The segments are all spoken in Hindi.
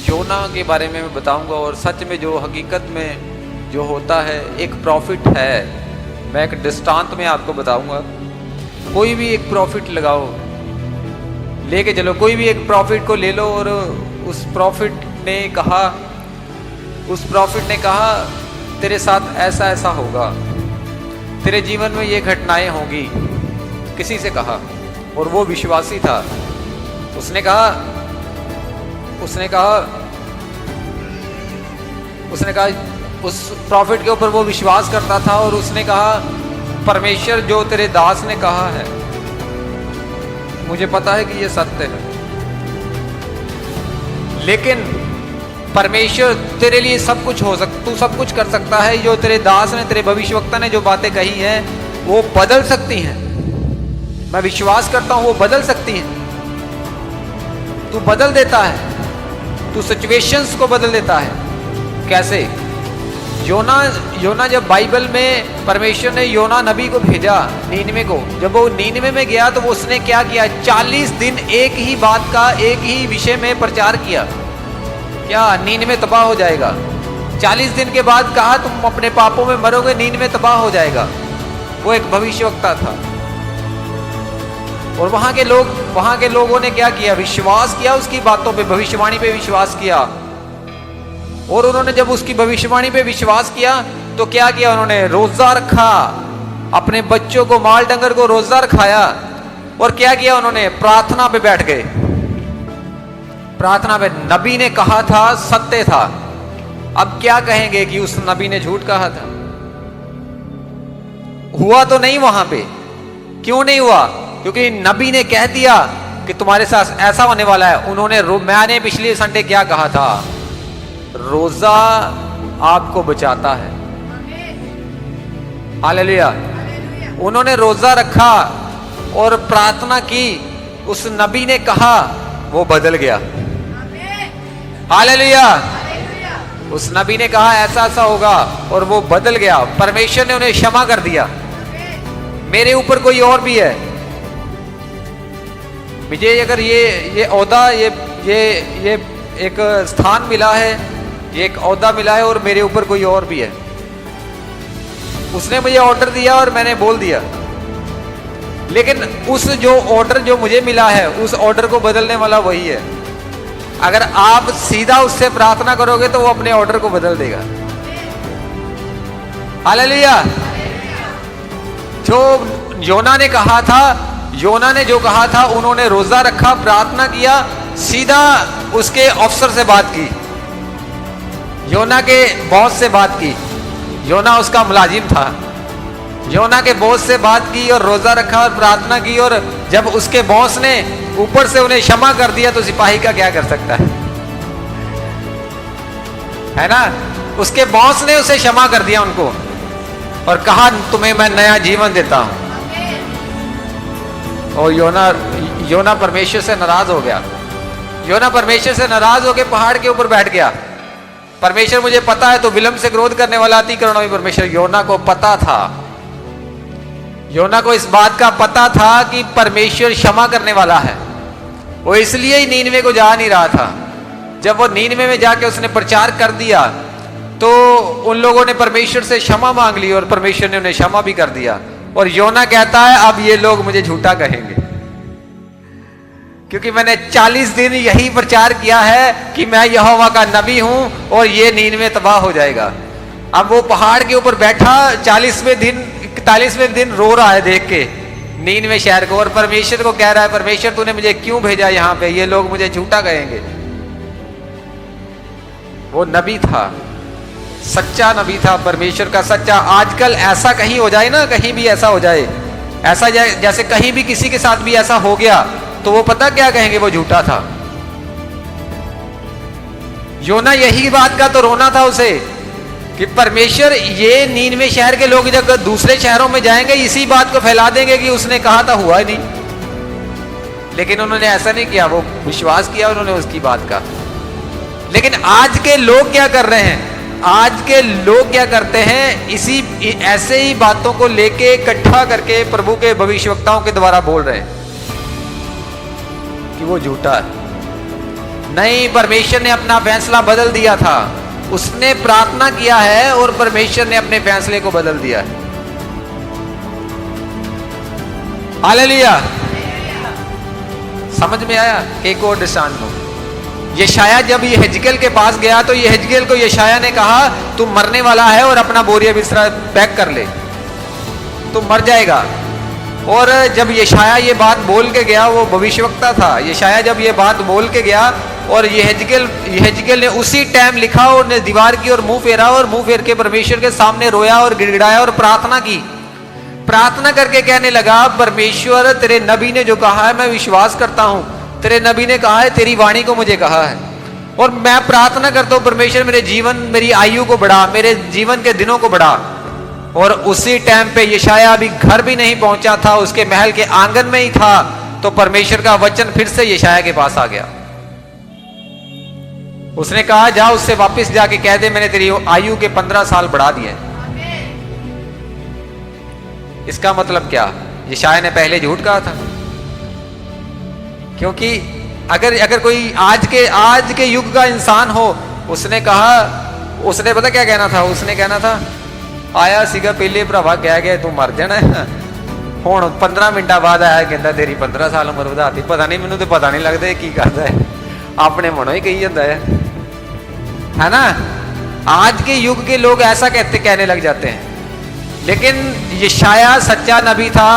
योना के बारे में मैं बताऊंगा, और सच में जो हकीकत में जो होता है एक प्रॉफिट है। मैं एक दृष्टांत में आपको बताऊंगा। कोई भी एक प्रॉफिट लगाओ, लेके चलो, कोई भी एक प्रॉफिट को ले लो, और उस प्रॉफिट ने कहा तेरे साथ ऐसा ऐसा होगा, तेरे जीवन में ये घटनाएं होगी, किसी से कहा, और वो विश्वासी था। उसने कहा उस प्रॉफिट के ऊपर वो विश्वास करता था, और उसने कहा परमेश्वर जो तेरे दास ने कहा है, मुझे पता है कि ये सत्य है, लेकिन परमेश्वर तेरे लिए सब कुछ तू सब कुछ कर सकता है। जो तेरे दास ने, तेरे भविष्यवक्ता ने जो बातें कही हैं वो बदल सकती हैं। मैं विश्वास करता हूं वो बदल सकती हैं। तू बदल देता है, तू सिचुएशंस को बदल देता है। कैसे? योना जब बाइबल में परमेश्वर ने योना नबी को भेजा नीनवे को, जब वो नीनवे में गया तो वो उसने क्या किया? 40 दिन एक ही बात का, एक ही विषय में प्रचार किया। क्या नीनवे तबाह हो जाएगा? 40 दिन के बाद कहा तुम अपने पापों में मरोगे, नीनवे तबाह हो जाएगा। वो एक भविष्यवक्ता था, और वहां के लोगों ने क्या किया? विश्वास किया उसकी बातों पे, भविष्यवाणी पे विश्वास किया। और उन्होंने जब उसकी भविष्यवाणी पे विश्वास किया तो क्या किया? उन्होंने रोजा रखा, अपने बच्चों को, माल डंगर को रोजा रखाया। और क्या किया? उन्होंने प्रार्थना पे बैठ गए। प्रार्थना पे नबी ने कहा था, सत्य था। अब क्या कहेंगे कि उस नबी ने झूठ कहा था? हुआ तो नहीं वहां पे। क्यों नहीं हुआ? क्योंकि नबी ने कह दिया कि तुम्हारे साथ ऐसा होने वाला है। मैंने पिछले संडे क्या कहा था? रोजा आपको बचाता है। हालेलुया। उन्होंने रोजा रखा और प्रार्थना की, उस नबी ने कहा, वो बदल गया। हालेलुया। उस नबी ने कहा ऐसा ऐसा होगा, और वो बदल गया। परमेश्वर ने उन्हें क्षमा कर दिया। मेरे ऊपर कोई और भी है, मुझे अगर ये ओहदा, ये एक स्थान मिला है, ये एक ओहदा मिला है, और मेरे ऊपर कोई और भी है। उसने मुझे ऑर्डर दिया और मैंने बोल दिया, लेकिन उस जो ऑर्डर जो मुझे मिला है, उस ऑर्डर को बदलने वाला वही है। अगर आप सीधा उससे प्रार्थना करोगे तो वो अपने ऑर्डर को बदल देगा। हालेलुया। जो योना ने कहा था, योना ने जो कहा था, उन्होंने रोजा रखा, प्रार्थना किया, सीधा उसके अफसर से बात की, योना के बॉस से बात की। योना उसका मुलाजिम था। योना के बॉस से बात की और रोजा रखा और प्रार्थना की, और जब उसके बॉस ने ऊपर से उन्हें क्षमा कर दिया तो सिपाही का क्या कर सकता है ना? उसके बॉस ने उसे क्षमा कर दिया उनको, और कहा तुम्हें मैं नया जीवन देता हूं। और योना परमेश्वर से नाराज हो गया। योना परमेश्वर से नाराज होकर पहाड़ के ऊपर बैठ गया। परमेश्वर मुझे पता है तो विलंब से क्रोध करने वाला अति करुणामयी परमेश्वर। योना को पता था, योना को इस बात का पता था कि परमेश्वर क्षमा करने वाला है। वो इसलिए ही नीनवे को जा नहीं रहा था। जब वो नीनवे में जाके उसने प्रचार कर दिया तो उन लोगों ने परमेश्वर से क्षमा मांग ली, और परमेश्वर ने उन्हें क्षमा भी कर दिया। और योना कहता है अब ये लोग मुझे झूठा कहेंगे, क्योंकि मैंने 40 दिन यही प्रचार किया है कि मैं यहोवा का नबी हूं, और ये नीनवे तबाह हो जाएगा। अब वो पहाड़ के ऊपर बैठा 41वें दिन रो रहा है देख के नीनवे शहर को, और परमेश्वर को कह रहा है, परमेश्वर तूने मुझे क्यों भेजा यहाँ पे? ये लोग मुझे झूठा कहेंगे। वो नबी था, सच्चा नबी था, परमेश्वर का सच्चा। आजकल ऐसा कहीं हो जाए ना, कहीं भी ऐसा हो जाए, ऐसा जैसे कहीं भी किसी के साथ भी ऐसा हो गया तो वो पता क्या कहेंगे? वो झूठा था। योना यही बात का तो रोना था उसे कि परमेश्वर, ये नीनवे शहर के लोग जब दूसरे शहरों में जाएंगे इसी बात को फैला देंगे कि उसने कहा था, हुआ ही नहीं। लेकिन उन्होंने ऐसा नहीं किया, वो विश्वास किया उन्होंने उसकी बात का। लेकिन आज के लोग क्या कर रहे हैं? आज के लोग क्या करते हैं? ऐसे ही बातों को लेके इकट्ठा करके प्रभु के भविष्यवक्ताओं के द्वारा बोल रहे हैं कि वो झूठा है। नहीं, परमेश्वर ने अपना फैसला बदल दिया था। उसने प्रार्थना किया है और परमेश्वर ने अपने फैसले को बदल दिया है। हालेलुया। समझ में आया? एक और दृष्टांत। यशाया जब यहेजकेल के पास गया तो यहेजकेल को यशाया ने कहा तू मरने वाला है और अपना बोरिया बिस्तरा पैक कर ले, तू मर जाएगा। और जब यशाया ये बात बोल के गया, वो भविष्यवक्ता था, यशाया जब ये बात बोल के गया और यहेजकेल ने उसी टाइम लिखा और ने दीवार की और मुंह फेरा और मुंह फेर के परमेश्वर के सामने रोया और गिड़गिड़ाया और प्रार्थना की। प्रार्थना करके कहने लगा, परमेश्वर तेरे नबी ने जो कहा है मैं विश्वास करता हूं, तेरे नबी ने कहा है, तेरी वाणी को मुझे कहा है, और मैं प्रार्थना करता हूं परमेश्वर मेरे जीवन, मेरी आयु को बढ़ा, मेरे जीवन के दिनों को बढ़ा। और उसी टाइम पे यशाया अभी घर भी नहीं पहुंचा था, उसके महल के आंगन में ही था, तो परमेश्वर का वचन फिर से यशाया के पास आ गया। उसने कहा जा उससे वापस जाके कह दे मैंने तेरी आयु के 15 साल बढ़ा दिए। इसका मतलब क्या? यशाया ने पहले झूठ कहा था। क्योंकि अगर कोई आज के युग का इंसान हो, उसने कहा, उसने पता क्या कहना था? उसने कहना था आया सीगा पहले भरावा कह गया तू मर जाना हुण 15 मिनटा बाद आया कहता तेरी 15 साल उम्र वधाती। पता नहीं, मैनू तो पता नहीं लगता की करता है, अपने मनो ही कही जाता है ना। आज के युग के लोग ऐसा कहने लग जाते हैं। लेकिन यशाया सच्चा नबी था।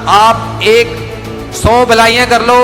आप 100 भलाइयां कर लो,